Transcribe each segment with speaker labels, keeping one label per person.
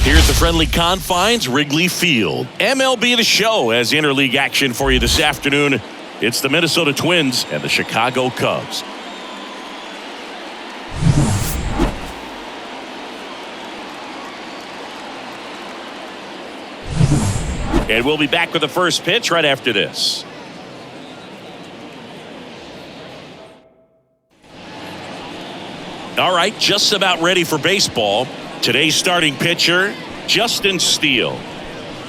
Speaker 1: Here at the friendly confines, Wrigley Field. MLB The Show has interleague action for you this afternoon. It's the Minnesota Twins and the Chicago Cubs. And we'll be back with the first pitch right after this. All right, just about ready for baseball. Today's starting pitcher, Justin Steele.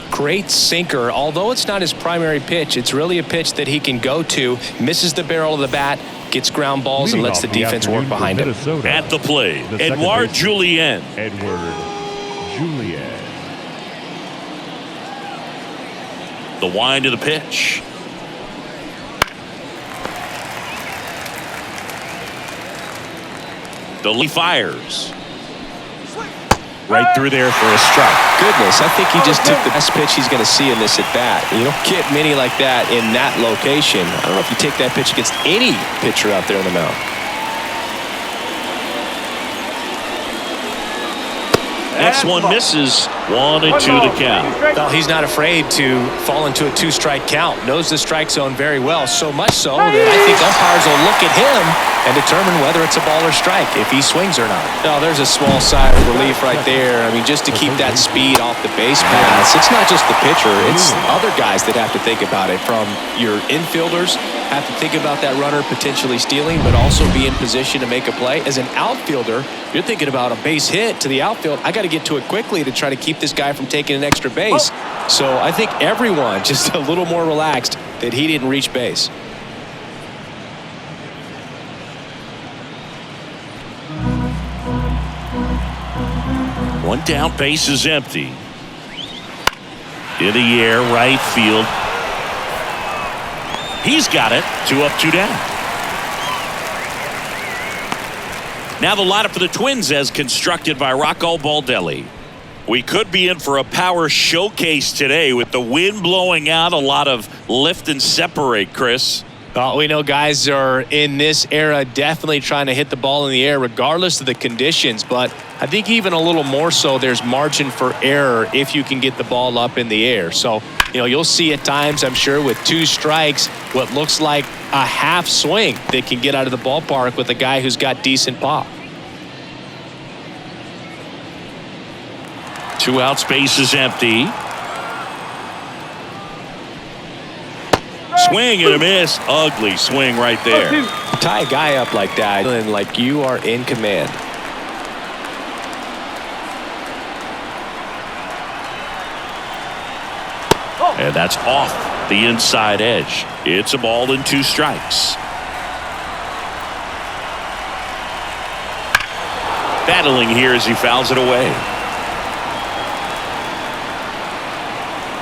Speaker 2: Great sinker. Although it's not his primary pitch, it's really a pitch that he can go to, misses the barrel of the bat, gets ground balls, and lets the defense work behind him.
Speaker 1: At the plate, Edouard Julien. The wind of the pitch. The lead fires. Right through there for a strike.
Speaker 2: Goodness, I think he just took the best pitch he's going to see in this at bat. You don't get many like that in that location. I don't know if you take that pitch against any pitcher out there on the mound.
Speaker 1: Next one misses. 1-2 the count.
Speaker 2: Well, he's not afraid to fall into a 2-strike count. Knows the strike zone very well, so much so that I think umpires will look at him and determine whether it's a ball or strike, if he swings or not. Now, there's a small sigh of relief right there. I mean, just to keep that speed off the base paths. It's not just the pitcher. It's other guys that have to think about it. From your infielders have to think about that runner potentially stealing, but also be in position to make a play. As an outfielder, you're thinking about a base hit to the outfield. I got to get to it quickly to try to keep this guy from taking an extra base. So I think everyone just a little more relaxed that he didn't reach base.
Speaker 1: One down, base is empty. In the air, right field. He's got it. 2 up, 2 down. Now the lineup for the Twins as constructed by Rocco Baldelli. We could be in for a power showcase today with the wind blowing out. A lot of lift and separate, Chris.
Speaker 2: Well, we know guys are in this era definitely trying to hit the ball in the air regardless of the conditions, but I think even a little more so there's margin for error if you can get the ball up in the air. So, you know, you'll see at times, I'm sure, with 2 strikes, what looks like a half swing that can get out of the ballpark with a guy who's got decent pop.
Speaker 1: 2 outs, base is empty. Swing and a miss. Ugly swing right there.
Speaker 2: Tie a guy up like that and like you are in command.
Speaker 1: And that's off the inside edge. It's a ball and 2 strikes. Battling here as he fouls it away.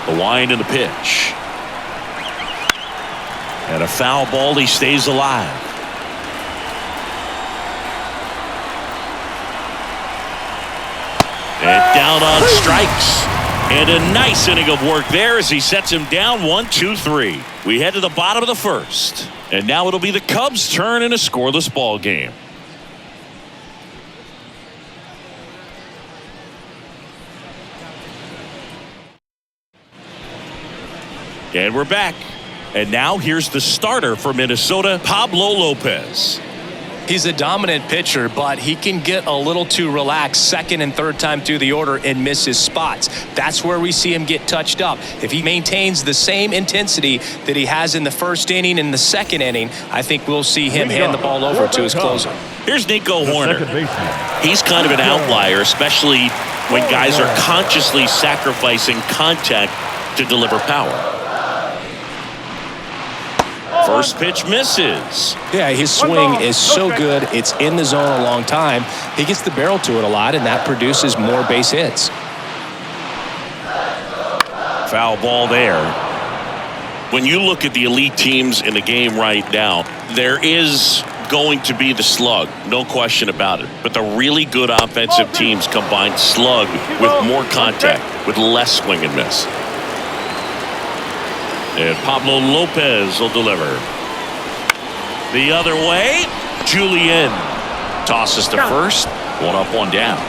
Speaker 1: The wind and the pitch. And a foul ball, he stays alive. And down on strikes. And a nice inning of work there as he sets him down 1-2-3. We head to the bottom of the first. And now it'll be the Cubs' turn in a scoreless ball game. And we're back. And now here's the starter for Minnesota, Pablo Lopez.
Speaker 2: He's a dominant pitcher, but he can get a little too relaxed second and third time through the order and miss his spots. That's where we see him get touched up. If he maintains the same intensity that he has in the first inning and the second inning, I think we'll see him hand the ball over to his closer.
Speaker 1: Here's Nico Hoerner. He's kind of an outlier, especially when guys are consciously sacrificing contact to deliver power. First pitch misses.
Speaker 2: Yeah, his swing is so good. It's in the zone a long time. He gets the barrel to it a lot, and that produces more base hits.
Speaker 1: Foul ball there. When you look at the elite teams in the game right now, there is going to be the slug, no question about it. But the really good offensive teams combine slug with more contact, with less swing and miss. And Pablo Lopez will deliver. The other way, Julien tosses to first. 1 up, 1 down.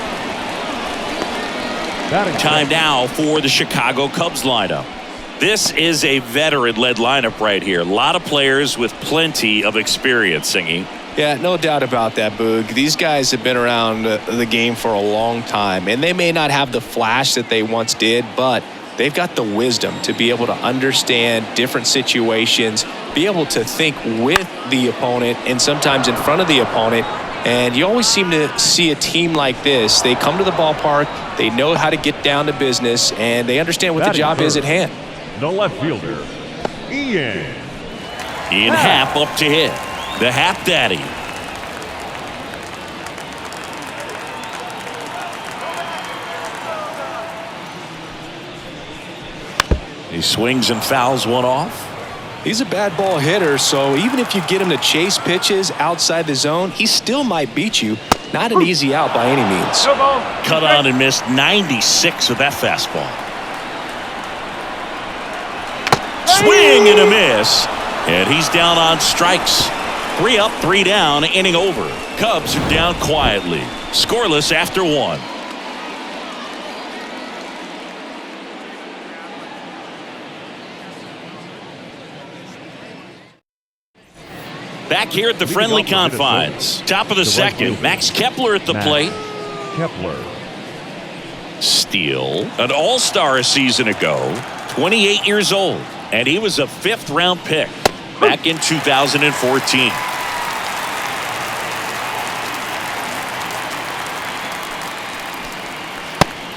Speaker 1: Time now for the Chicago Cubs lineup. This is a veteran-led lineup right here. A lot of players with plenty of experience, Singy.
Speaker 2: Yeah, no doubt about that, Boog. These guys have been around the game for a long time, and they may not have the flash that they once did, but they've got the wisdom to be able to understand different situations, be able to think with the opponent and sometimes in front of the opponent. And you always seem to see a team like this. They come to the ballpark, they know how to get down to business, and they understand what the job is at hand.
Speaker 3: The left fielder, Ian
Speaker 1: Happ up to hit. The Happ Daddy. He swings and fouls one off.
Speaker 2: He's a bad ball hitter, so even if you get him to chase pitches outside the zone, he still might beat you. Not an easy out by any means.
Speaker 1: Cut on and missed 96 with that fastball. Swing and a miss. And he's down on strikes. 3 up, 3 down, inning over. Cubs are down quietly. Scoreless after 1. Back here at the friendly confines. Top of the second. Max Kepler at the plate.
Speaker 3: Kepler.
Speaker 1: Steele, an all-star a season ago. 28 years old. And he was a 5th-round pick back in 2014.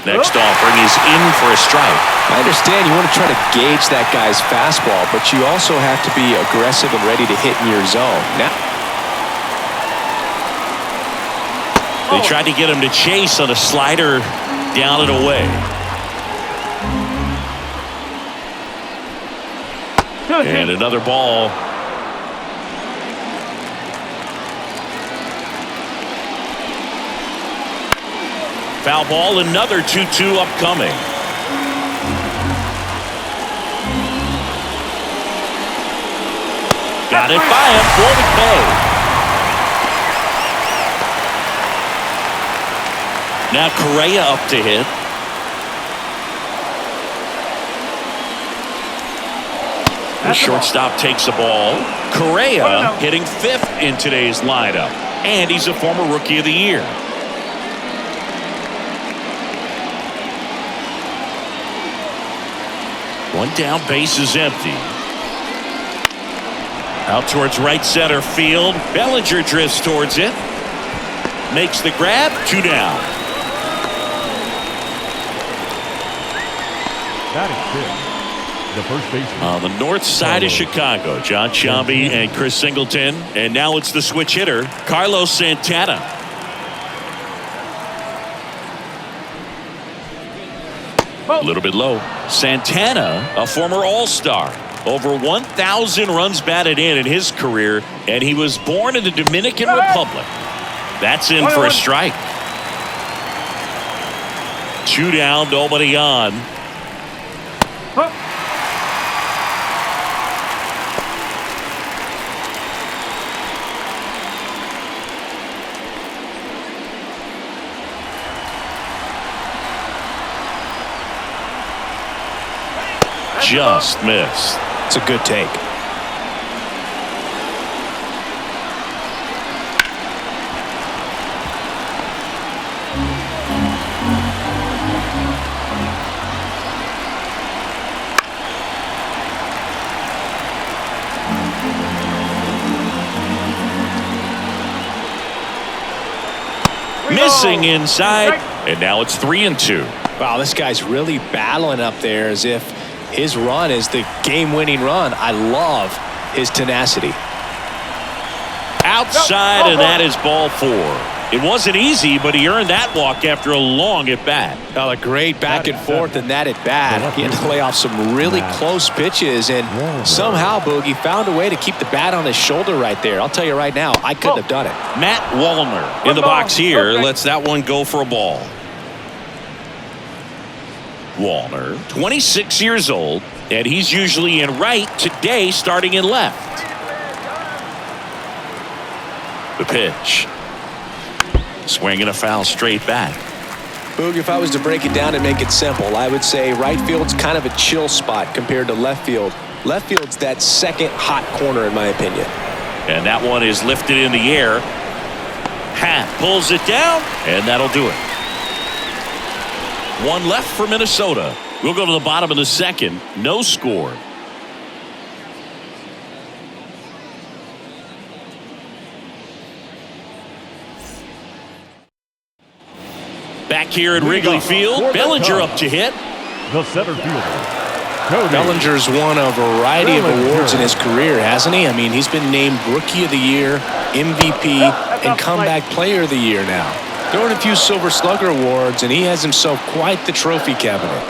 Speaker 1: Next offering is in for a strike.
Speaker 2: I understand you want to try to gauge that guy's fastball, but you also have to be aggressive and ready to hit in your zone. Now,
Speaker 1: they tried to get him to chase on a slider down and away. And another ball. Foul ball, another 2-2 upcoming. Got it by him for the K. Now Correa up to hit. The shortstop takes the ball. Correa hitting 5th in today's lineup. And he's a former Rookie of the Year. One down, base is empty. Out towards right center field. Bellinger drifts towards it. Makes the grab. 2 down.
Speaker 3: That is good. The first baseman.
Speaker 1: On the north side of Chicago, John Sciambi and Chris Singleton. And now it's the switch hitter, Carlos Santana. A little bit low. Santana, a former All-Star. Over 1,000 runs batted in his career, and he was born in the Dominican Republic. That's in for a strike. 2 down, nobody on. Just missed.
Speaker 2: it's a good take.
Speaker 1: Missing inside, and now it's 3-2.
Speaker 2: Wow, this guy's really battling up there as if his run is the game-winning run. I love his tenacity.
Speaker 1: Outside, and that is ball 4. It wasn't easy, but he earned that walk after a long at-bat.
Speaker 2: A great back and forth in that at-bat. He had to lay off some really close pitches, and somehow Boogie found a way to keep the bat on his shoulder right there. I'll tell you right now, I couldn't have done it.
Speaker 1: Matt Wallner in the box here lets that one go for a ball. Wallner, 26 years old, and he's usually in right, today starting in left. The pitch. Swing and a foul straight back.
Speaker 2: Boog, if I was to break it down and make it simple, I would say right field's kind of a chill spot compared to left field. Left field's that second hot corner, in my opinion.
Speaker 1: And that one is lifted in the air. Happ pulls it down, and that'll do it. One left for Minnesota. We'll go to the bottom of the second. No score. Back here at Wrigley Field, Bellinger up to hit.
Speaker 3: The center fielder, Coley.
Speaker 2: Bellinger's won a variety of awards in his career, hasn't he? I mean, he's been named Rookie of the Year, MVP, and Comeback Player of the Year now. Throwing a few Silver Slugger awards, and he has himself quite the trophy cabinet.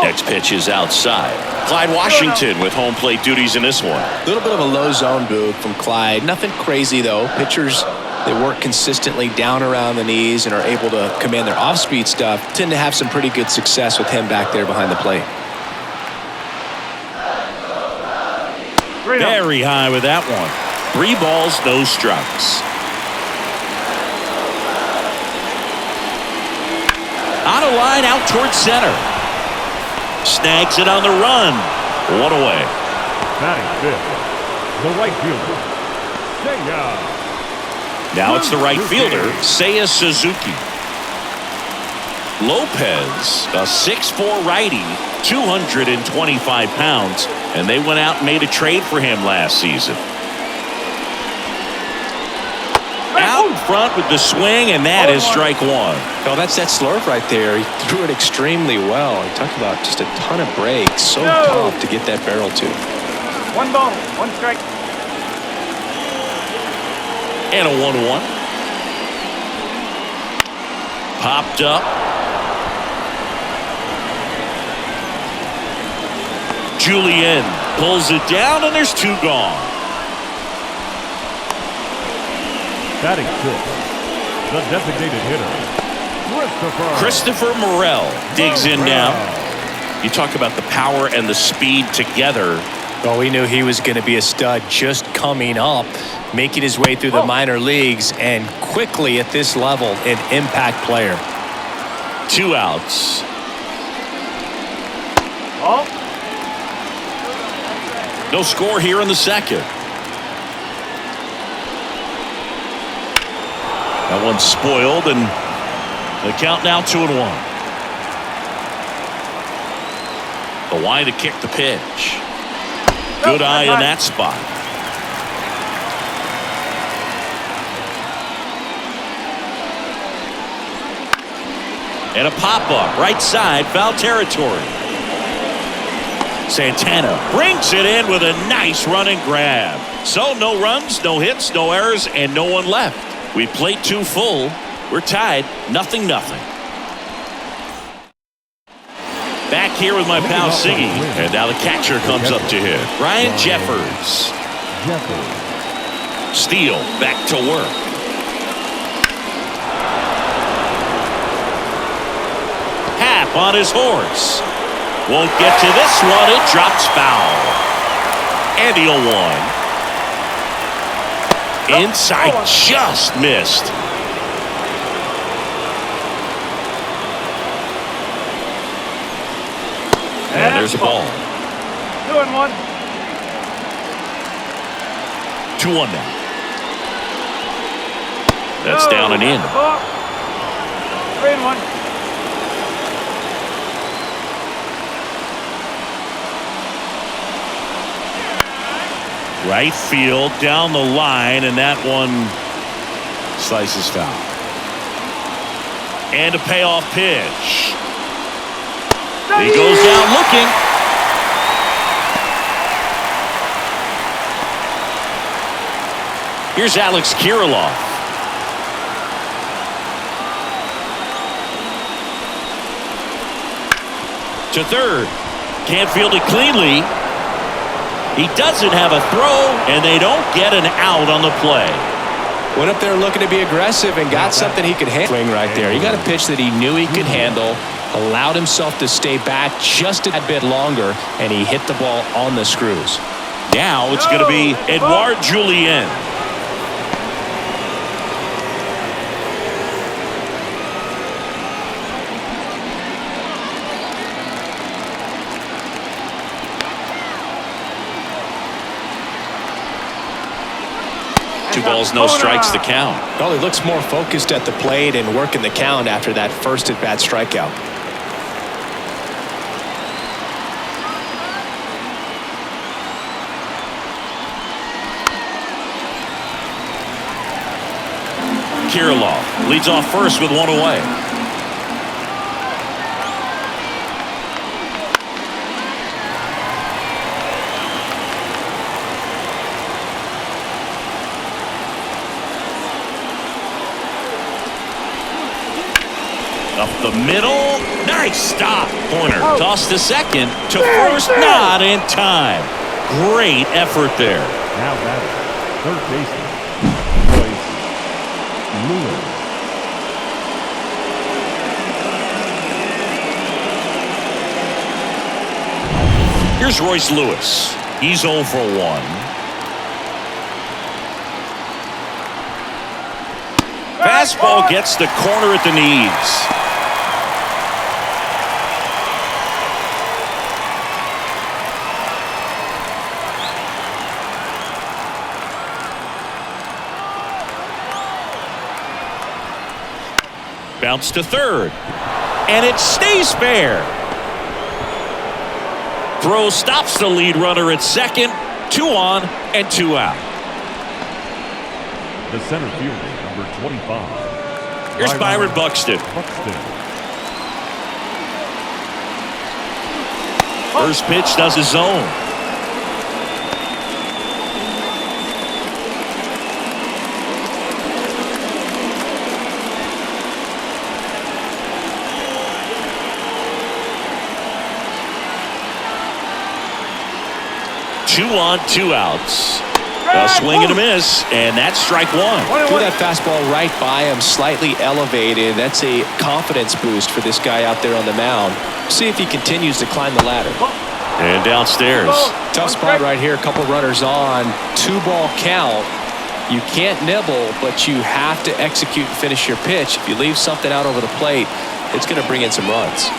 Speaker 1: Next pitch is outside. Clyde Washington with home plate duties in this one.
Speaker 2: A little bit of a low zone, Boog, from Clyde. Nothing crazy, though. Pitchers, they work consistently down around the knees and are able to command their off-speed stuff. Tend to have some pretty good success with him back there behind the plate.
Speaker 1: Very high with that one. 3 balls, no strikes. On a line out towards center. Snags it on the run. 1 away.
Speaker 3: Batting fifth, the right fielder, Seiya.
Speaker 1: Now it's the right fielder, Seiya Suzuki. Lopez, a 6'4" righty, 225 pounds, and they went out and made a trade for him last season. Out in front with the swing, and that is strike 1.
Speaker 2: Oh, that's that slurve right there. He threw it extremely well. He talked about just a ton of breaks. So tough to get that barrel to.
Speaker 4: 1 ball, 1 strike.
Speaker 1: And a 1-1. Popped up. Julien pulls it down, and there's 2 gone.
Speaker 3: Batting sixth, the designated hitter,
Speaker 1: Christopher Morel digs in now. You talk about the power and the speed together.
Speaker 2: Well, we knew he was going to be a stud just coming up, making his way through the minor leagues, and quickly at this level, an impact player.
Speaker 1: 2 outs. No score here in the second. That one's spoiled, and the count now 2-1. The Y to kick the pitch. Good eye in that spot. And a pop-up, right side, foul territory. Santana brings it in with a nice run and grab. So no runs, no hits, no errors, and no one left. We played 2 full. We're tied, 0-0. Back here with my pal Siggy, and now the catcher comes up to hit. Ryan Jeffers. Steele back to work. Happ on his horse. Won't get to this one. It drops foul. And he'll 1. Inside, just missed. And there's a ball.
Speaker 4: 2-1.
Speaker 1: 2-1 now. That's down and in.
Speaker 4: 3-1.
Speaker 1: Right field, down the line, and that one slices foul. And a payoff pitch. He goes down looking. Here's Alex Kirilloff. To third. Can't field it cleanly. He doesn't have a throw, and they don't get an out on the play.
Speaker 2: Went up there looking to be aggressive and got something he could handle right there. He got a pitch that he knew he could handle, allowed himself to stay back just a bit longer, and he hit the ball on the screws.
Speaker 1: Now it's going to be Edouard Julien. balls, no strikes to count.
Speaker 2: Well, he looks more focused at the plate and working the count after that first at-bat strikeout.
Speaker 1: Kirilloff leads off first with one away. Up the middle. Nice stop. Corner. Toss to second. To first. Not in time. Great effort there.
Speaker 3: Now batting, third baseman, Lewis.
Speaker 1: Here's Royce Lewis. He's 0 for 1. Fastball gets the corner at the knees. Bounce to third. And it stays fair. Throw stops the lead runner at second. 2 on and 2 out.
Speaker 3: The center fielder, number 25.
Speaker 1: Here's Byron Buxton. First pitch does his own. Two on, 2 outs. A swing and a miss, and that's strike 1.
Speaker 2: Threw that fastball right by him, slightly elevated. That's a confidence boost for this guy out there on the mound. See if he continues to climb the ladder.
Speaker 1: And downstairs.
Speaker 2: Tough spot right here. A couple runners on. 2-ball count. You can't nibble, but you have to execute and finish your pitch. If you leave something out over the plate, it's going to bring in some runs.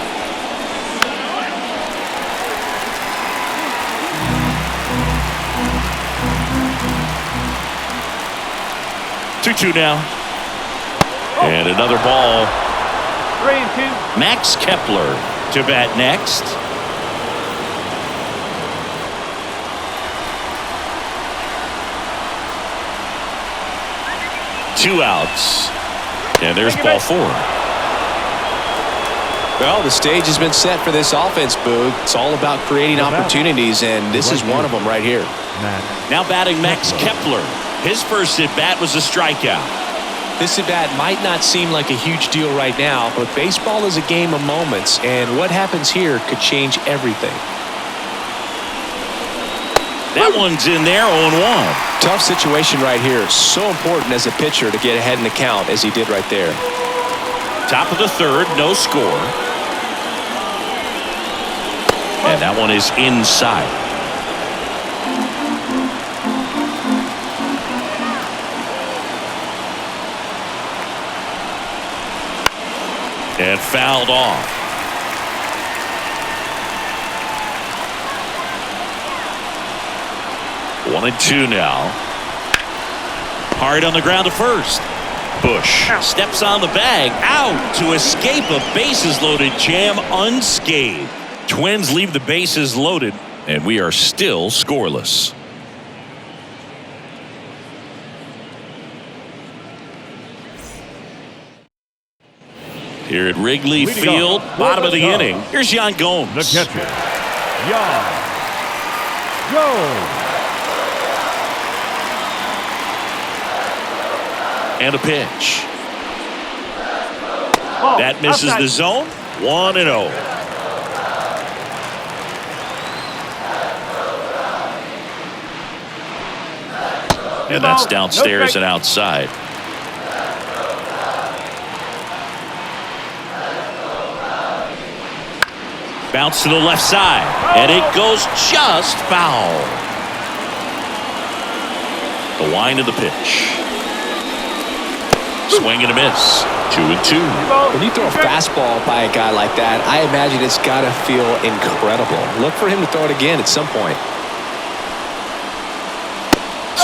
Speaker 1: 2-2 now. And another ball.
Speaker 4: 3-2.
Speaker 1: Max Kepler to bat next. Two outs. And there's ball 4.
Speaker 2: Well, the stage has been set for this offense, Boog. It's all about creating opportunities, and this is one of them right here.
Speaker 1: Now batting Max Kepler. His first at-bat was a strikeout.
Speaker 2: This at-bat might not seem like a huge deal right now, but baseball is a game of moments, and what happens here could change everything.
Speaker 1: That one's in there, 0-1.
Speaker 2: Tough situation right here. So important as a pitcher to get ahead in the count as he did right there.
Speaker 1: Top of the third, no score. And that one is inside. And fouled off. One and 2 now. Hard on the ground to first. Bush steps on the bag, out to escape a bases-loaded jam unscathed. Twins leave the bases loaded, and we are still scoreless. Here at Wrigley Field, bottom of the inning. Here's Yan Gomes.
Speaker 3: The catcher, Yan Gomes.
Speaker 1: And a pitch. That misses the zone. 1-0. And that's downstairs and outside. Bounce to the left side, and it goes just foul. The wind of the pitch. Swing and a miss. 2-2.
Speaker 2: When you throw a fastball by a guy like that, I imagine it's got to feel incredible. Look for him to throw it again at some point.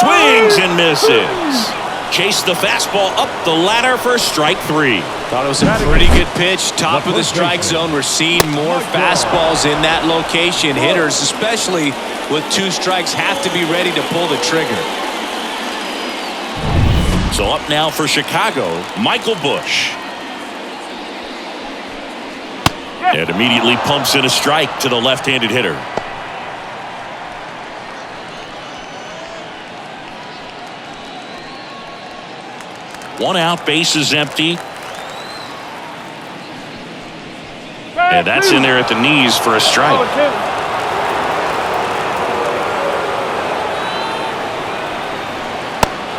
Speaker 1: Swings and misses. Chased the fastball up the ladder for strike 3.
Speaker 2: Thought it was a pretty good pitch. Top of the strike zone. We're seeing more fastballs in that location. Hitters, especially with 2 strikes, have to be ready to pull the trigger.
Speaker 1: So up now for Chicago, Michael Busch. And immediately pumps in a strike to the left-handed hitter. One out, base is empty. And that's in there at the knees for a strike.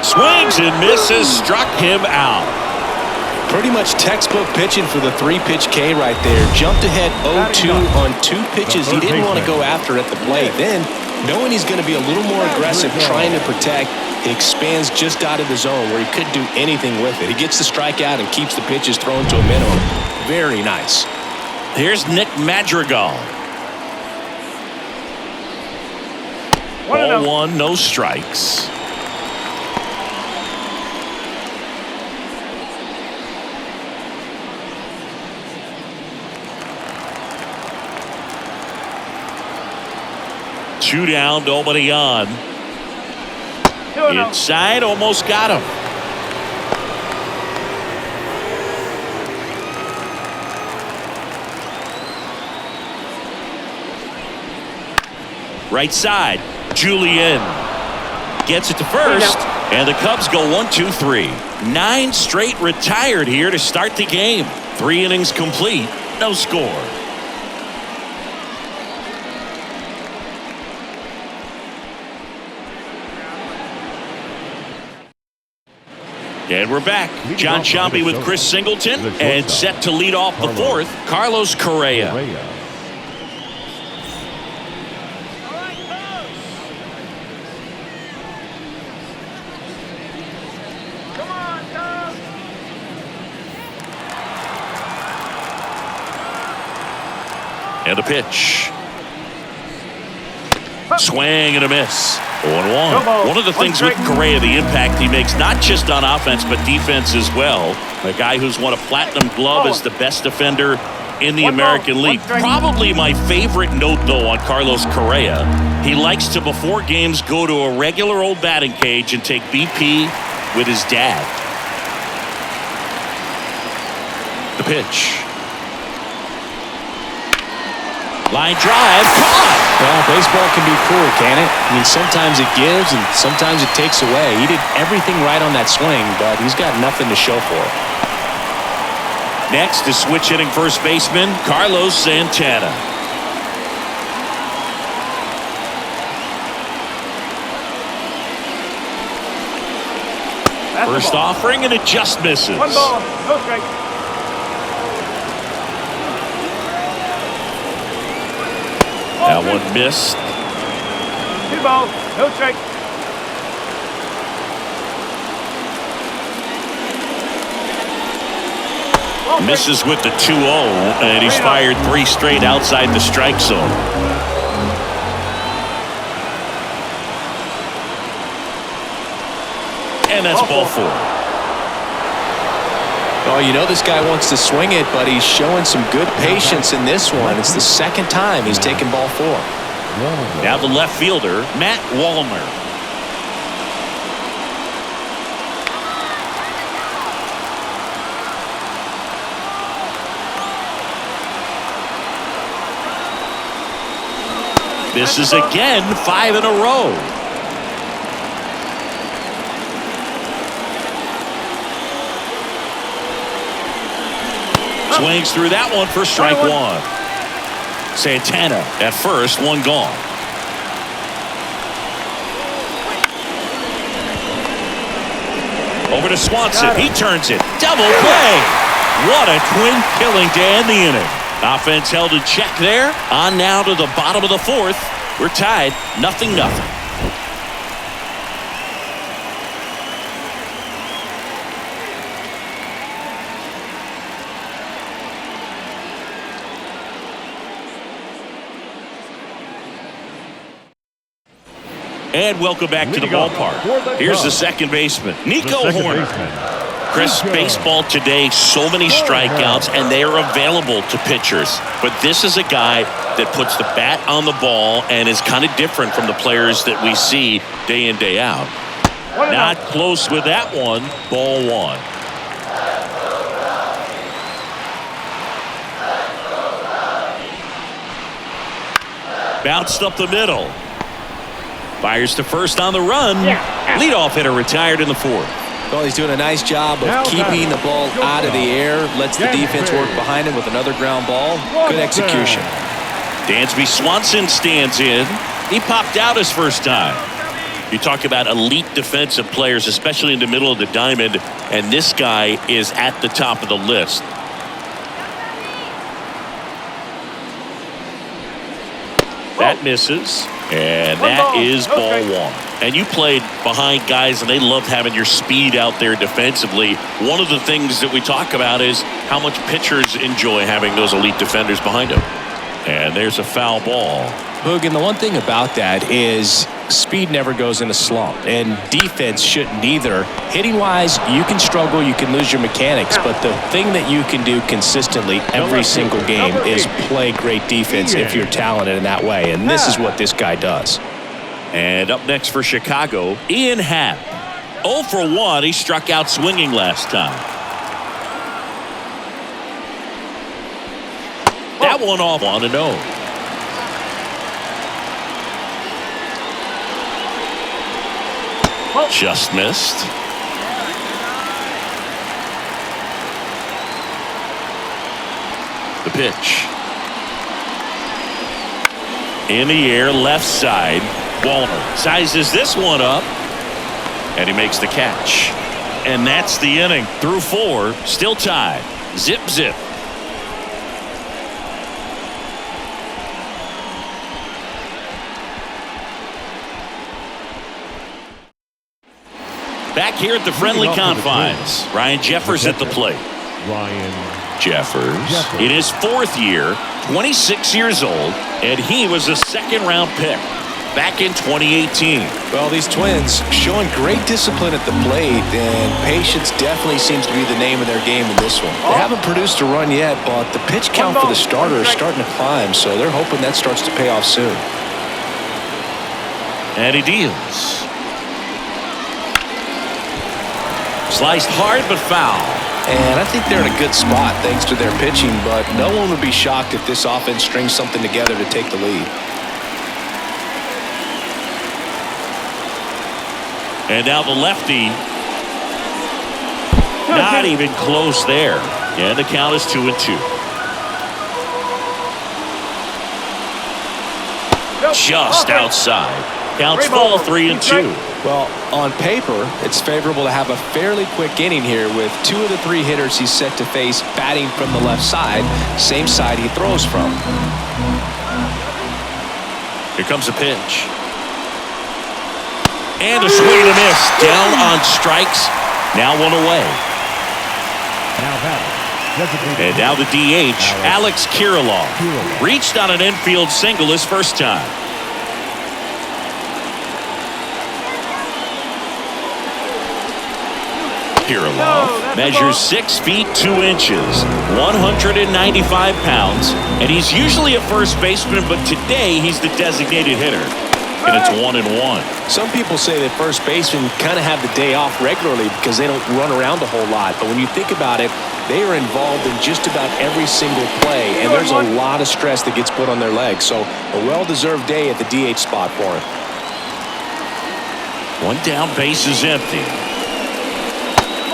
Speaker 1: Swings and misses, struck him out.
Speaker 2: Pretty much textbook pitching for the 3-pitch K right there. Jumped ahead 0-2 on 2 pitches he didn't want to go after at the plate. Then, knowing he's going to be a little more aggressive trying to protect, he expands just out of the zone where he could do anything with it. He gets the strikeout and keeps the pitches thrown to a minimum. Very nice.
Speaker 1: Here's Nick Madrigal. Ball 1, no strikes. Two down, nobody on. Inside, almost got him. Right side, Julian gets it to first, and the Cubs go 1-2-3. 9 straight retired here to start the game. 3 innings complete, no score. And we're back. John Sciambi with Chris Singleton, and set to lead off the 4th, Carlos Correa. And a pitch. Swing and a miss. 0-1. One of the things with Correa, the impact he makes, not just on offense, but defense as well. A guy who's won a platinum glove as the best defender in the American League. Probably my favorite note, though, on Carlos Correa. He likes to, before games, go to a regular old batting cage and take BP with his dad. The pitch. Line drive, caught!
Speaker 2: Well, baseball can be cruel, can it? I mean, sometimes it gives and sometimes it takes away. He did everything right on that swing, but he's got nothing to show for it.
Speaker 1: Next is switch hitting first baseman Carlos Santana. First offering, and it just misses.
Speaker 4: 1 ball, no strike.
Speaker 1: That one missed.
Speaker 4: 2 balls, no strike.
Speaker 1: Misses with the 2-0, and he's fired 3 straight outside the strike zone. And that's ball 4.
Speaker 2: Oh, you know this guy wants to swing it, but he's showing some good patience in this one. It's the 2nd time he's taken ball 4.
Speaker 1: Now the left fielder, Matt Wallner. This is again 5 in a row. Swings through that one for strike 1. Santana at first, 1 gone. Over to Swanson. He turns it. Double play. What a twin killing to end the inning. Offense held in check there. On now to the bottom of the 4th. We're tied 0-0. And welcome back to the ballpark. Here's the second baseman, Nico Horner. Chris, baseball today, so many strikeouts, and they are available to pitchers. But this is a guy that puts the bat on the ball and is kind of different from the players that we see day in, day out. Not close with that one. Ball one. Bounced up the middle. Fires to first on the run. Leadoff hitter retired in the fourth.
Speaker 2: Well, he's doing a nice job of keeping the ball out of the air. Lets the defense work behind him with another ground ball. Good execution.
Speaker 1: Dansby Swanson stands in. He popped out his first time. You talk about elite defensive players, especially in the middle of the diamond, and this guy is at the top of the list. That misses, and that is ball one. And you played behind guys, and they love having your speed out there defensively. One of the things that we talk about is how much pitchers enjoy having those elite defenders behind them. And there's a foul ball.
Speaker 2: Boog, and the one thing about that is speed never goes in a slump, and defense shouldn't either. Hitting-wise, you can struggle, you can lose your mechanics, but the thing that you can do consistently every single game is play great defense if you're talented in that way, and this is what this guy does.
Speaker 1: And up next for Chicago, Ian Happ. 0 for 1. He struck out swinging last time. That one off 1-0. Just missed. The pitch. In the air, left side. Walner sizes this one up, and he makes the catch. And that's the inning. Through 4, still tied. Zip, zip. Back here at the friendly confines, Ryan Jeffers at the plate.
Speaker 3: Ryan
Speaker 1: Jeffers in his 4th year, 26 years old, and he was a second-round pick back in 2018.
Speaker 2: Well, these twins showing great discipline at the plate, and patience definitely seems to be the name of their game in this one. They haven't produced a run yet, but the pitch count for the starter is starting to climb, so they're hoping that starts to pay off soon.
Speaker 1: And he deals. Sliced hard but foul.
Speaker 2: And I think they're in a good spot thanks to their pitching, but no one would be shocked if this offense strings something together to take the lead.
Speaker 1: And now the lefty. Not even close there. And the count is 2-2. Just outside. Counts full 3-2.
Speaker 2: Well, on paper, it's favorable to have a fairly quick inning here with 2 of the 3 hitters he's set to face batting from the left side, same side he throws from.
Speaker 1: Here comes a pitch. And a swing and a miss. Down on strikes. Now one away. And now the DH, Alex Kirilloff. Reached on an infield single his first time. Kirilloff measures 6 feet 2 inches, 195 pounds, and he's usually a first baseman, but today he's the designated hitter. And it's 1-1.
Speaker 2: Some people say that first basemen kind of have the day off regularly because they don't run around a whole lot. But when you think about it, they are involved in just about every single play, and there's a lot of stress that gets put on their legs. So a well-deserved day at the DH spot for him.
Speaker 1: One down, base is empty.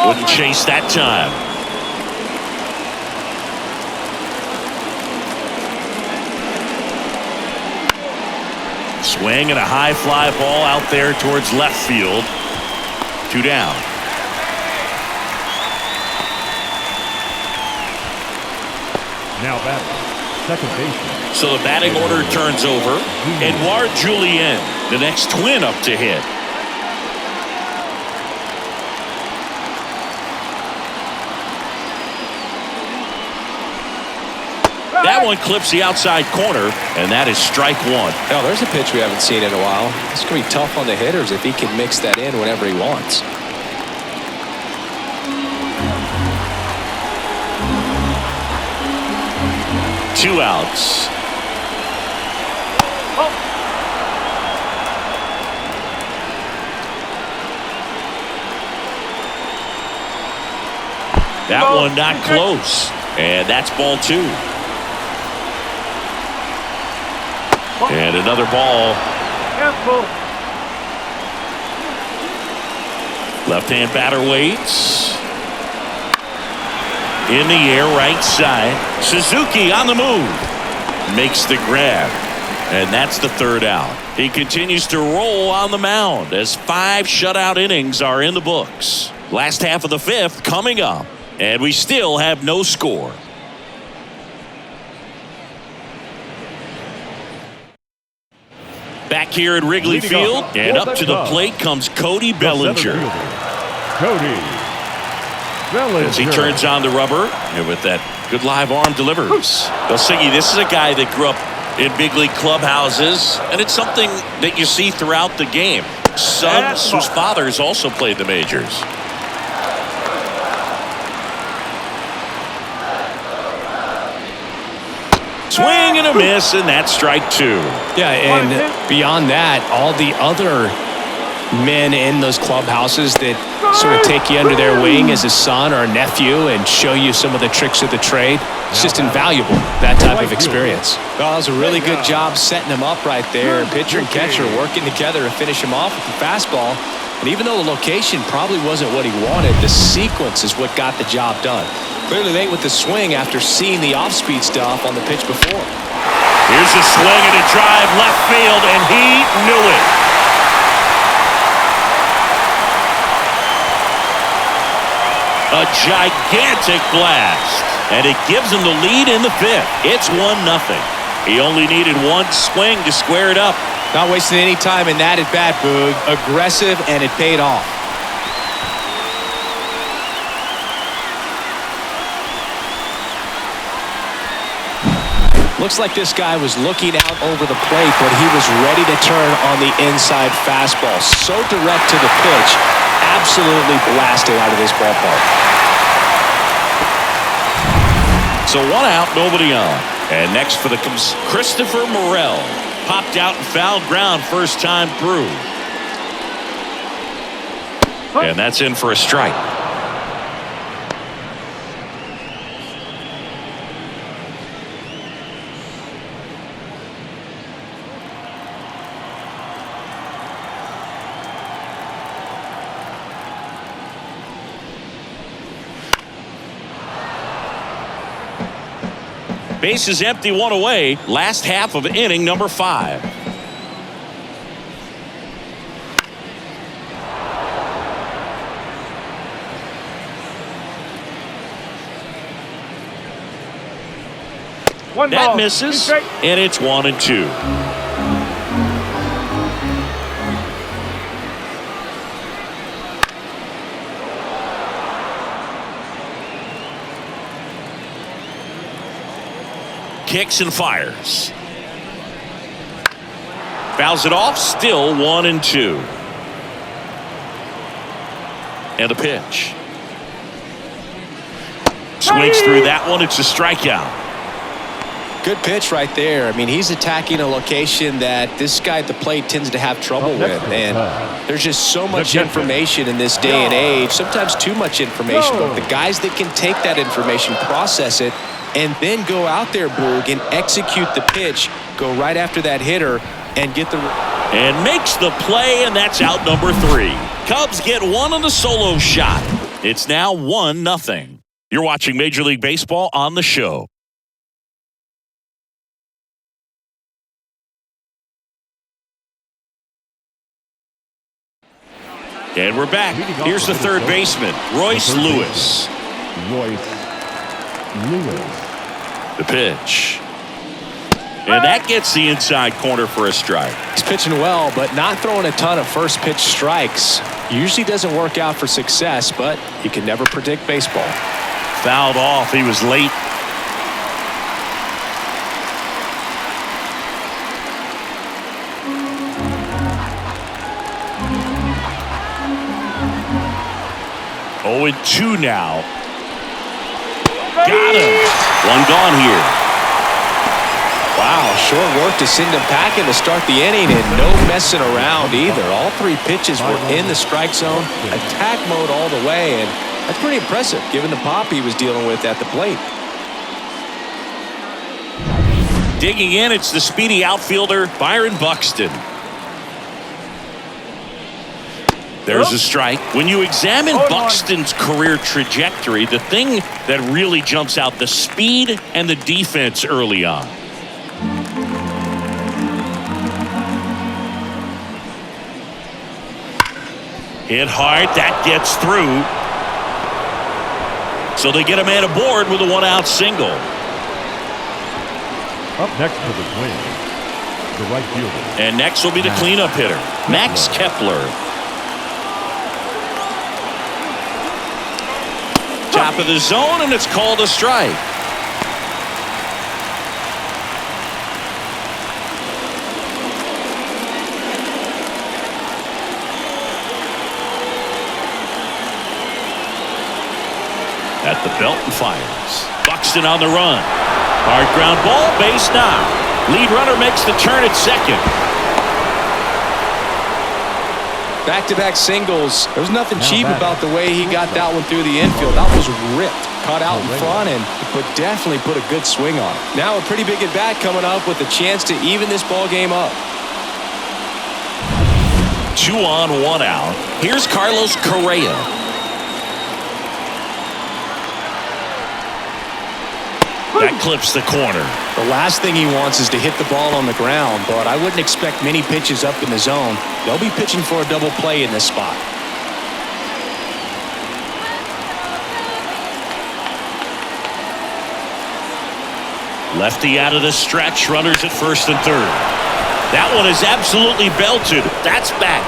Speaker 1: Wouldn't chase that time. Swing and a high fly ball out there towards left field. 2 down.
Speaker 3: Now batting, second baseman.
Speaker 1: So the batting order turns over. Edouard Julien, the next twin up to hit. That one clips the outside corner, and that is strike one.
Speaker 2: Now, there's a pitch we haven't seen in a while. It's going to be tough on the hitters if he can mix that in whenever he wants.
Speaker 1: Two outs. That one not close. And that's ball two. And another ball. Left-hand batter waits. In the air, right side. Suzuki on the move. Makes the grab. And that's the third out. He continues to roll on the mound as 5 shutout innings are in the books. Last half of the 5th coming up. And we still have no score. Back here at Wrigley Field, and up to the plate comes Cody Bellinger.
Speaker 3: Cody Bellinger.
Speaker 1: As he turns on the rubber, and with that good live arm delivers. Belsingi, this is a guy that grew up in big league clubhouses, and it's something that you see throughout the game. Sons whose fathers also played the majors. Swing and a miss, and that's strike two.
Speaker 2: Yeah, and beyond that, all the other men in those clubhouses that sort of take you under their wing as a son or a nephew and show you some of the tricks of the trade. It's just invaluable, that type of experience. Well, it was a really good job setting him up right there. Pitcher and catcher working together to finish him off with the fastball. And even though the location probably wasn't what he wanted, the sequence is what got the job done. Clearly late with the swing after seeing the off-speed stuff on the pitch before.
Speaker 1: Here's a swing and a drive left field, and he knew it. A gigantic blast, and it gives him the lead in the 5th. It's 1-0. He only needed one swing to square it up.
Speaker 2: Not wasting any time in that at bat, Boog. Aggressive, and it paid off. Looks like this guy was looking out over the plate, but he was ready to turn on the inside fastball. So direct to the pitch, absolutely blasting out of this ballpark.
Speaker 1: So 1 out, nobody on. And next for the comes Christopher Morel. Popped out and fouled ground first time through. And that's in for a strike. Base is empty, 1 away. Last half of inning number 5. That misses, and it's 1-2. Kicks and fires. Fouls it off, still 1-2. And a pitch. Swings through that one, it's a strikeout.
Speaker 2: Good pitch right there. I mean, he's attacking a location that this guy at the plate tends to have trouble with. And there's just so much information in this day and age, sometimes too much information. But the guys that can take that information, process it, and then go out there, Boog, and execute the pitch, go right after that hitter, and get the...
Speaker 1: And makes the play, and that's out number 3. Cubs get one on the solo shot. It's now 1-0. You're watching Major League Baseball on the show. And we're back. Here's the third baseman, Royce Lewis. The pitch. And that gets the inside corner for a strike.
Speaker 2: He's pitching well, but not throwing a ton of first pitch strikes. Usually doesn't work out for success, but you can never predict baseball.
Speaker 1: Fouled off. He was late. 0-2 now. Got him. One gone here.
Speaker 2: Wow, short work to send him packing to start the inning, and no messing around either. All 3 pitches were in the strike zone, attack mode all the way, and that's pretty impressive given the pop he was dealing with at the plate.
Speaker 1: Digging in, it's the speedy outfielder, Byron Buxton. There's a strike. When you examine Buxton's career trajectory, the thing that really jumps out, the speed and the defense early on. Hit hard, that gets through. So they get a man aboard with a 1-out single.
Speaker 3: Up next for the Twins, the right fielder.
Speaker 1: And next will be the cleanup hitter, Max Kepler. Top of the zone, and it's called a strike. At the belt and fires. Buxton on the run. Hard ground ball, base knock. Lead runner makes the turn at second.
Speaker 2: Back-to-back singles. There was nothing cheap about the way he got that one through the infield. That was ripped. Caught out in front and definitely put a good swing on it. Now a pretty big at-bat coming up with a chance to even this ball game up.
Speaker 1: 2 on, 1 out. Here's Carlos Correa. That clips the corner.
Speaker 2: The last thing he wants is to hit the ball on the ground, but I wouldn't expect many pitches up in the zone. They'll be pitching for a double play in this spot.
Speaker 1: Lefty out of the stretch, runners at first and third. That one is absolutely belted. That's back.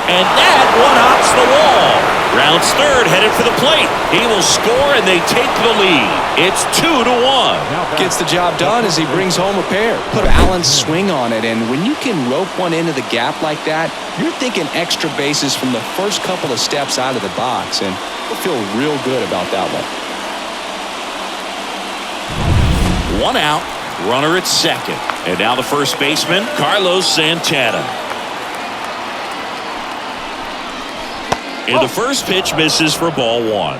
Speaker 1: And that one hops the wall. Rounds third, headed for the plate. He will score, and they take the lead. It's 2-1.
Speaker 2: Gets the job done as he brings home a pair. Put a balanced swing on it, and when you can rope one into the gap like that, you're thinking extra bases from the first couple of steps out of the box, and you'll feel real good about that one.
Speaker 1: 1 out, runner at second. And now the first baseman, Carlos Santana. And the first pitch misses for ball 1.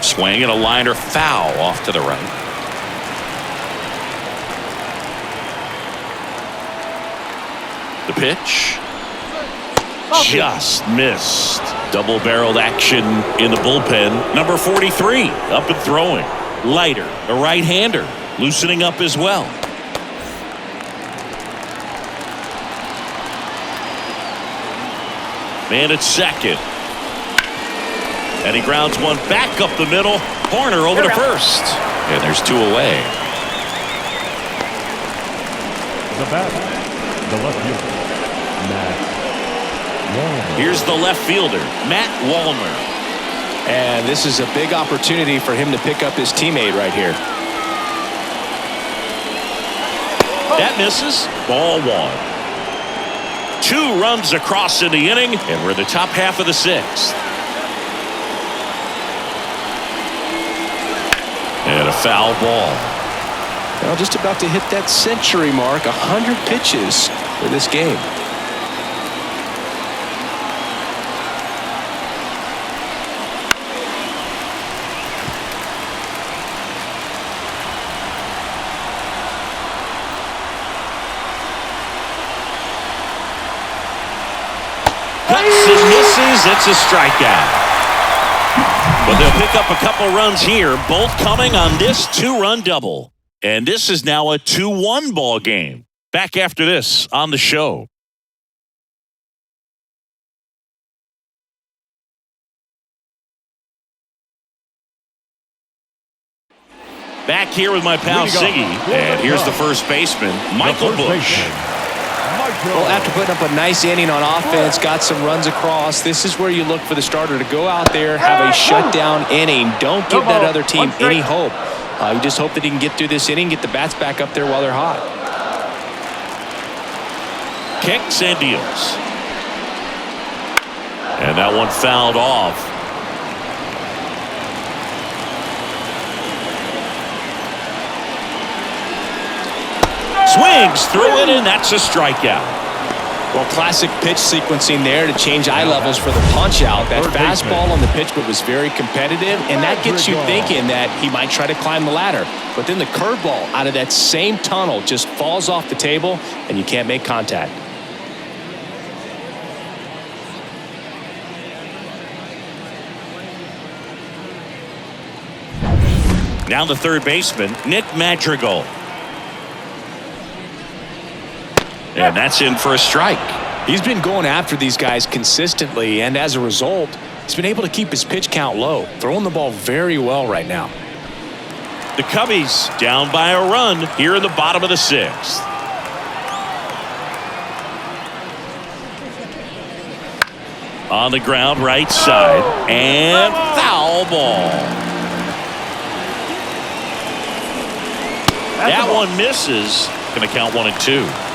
Speaker 1: Swing and a liner foul off to the right. The pitch just missed. Double-barreled action in the bullpen. Number 43 up and throwing. Leiter, a right-hander, loosening up as well. Man at second. And he grounds one back up the middle. Horner over to first. And there's 2 away.
Speaker 3: The batter, the left fielder, Matt Wallner.
Speaker 1: Here's the left fielder, Matt Wallner.
Speaker 2: And this is a big opportunity for him to pick up his teammate right here.
Speaker 1: That misses. Ball 1. 2 runs across in the inning, and we're in the top half of the 6th. And a foul ball.
Speaker 2: Well, just about to hit that century mark, 100 pitches for this game.
Speaker 1: Cuts and misses. It's a strikeout. But they'll pick up a couple runs here, both coming on this 2-run double. And this is now a 2-1 ball game. Back after this on the show. Back here with my pal Siggy. And here's the first baseman, Michael Bush.
Speaker 2: Well, after putting up a nice inning on offense, got some runs across, this is where you look for the starter to go out there, have a shutdown inning. Don't give that other team any hope. You just hope that he can get through this inning, get the bats back up there while they're hot.
Speaker 1: Kicks and deals. And that one fouled off. Swings through it, and that's a strikeout.
Speaker 2: Well, classic pitch sequencing there to change eye levels for the punch out. That fastball on the pitch but was very competitive, and that gets you thinking that he might try to climb the ladder. But then the curveball out of that same tunnel just falls off the table, and you can't make contact.
Speaker 1: Now the third baseman, Nick Madrigal. And that's in for a strike.
Speaker 2: He's been going after these guys consistently, and as a result, he's been able to keep his pitch count low, throwing the ball very well right now.
Speaker 1: The Cubbies down by a run here in the bottom of the sixth. On the ground, right side, and foul ball. That one misses. Going to count 1-2.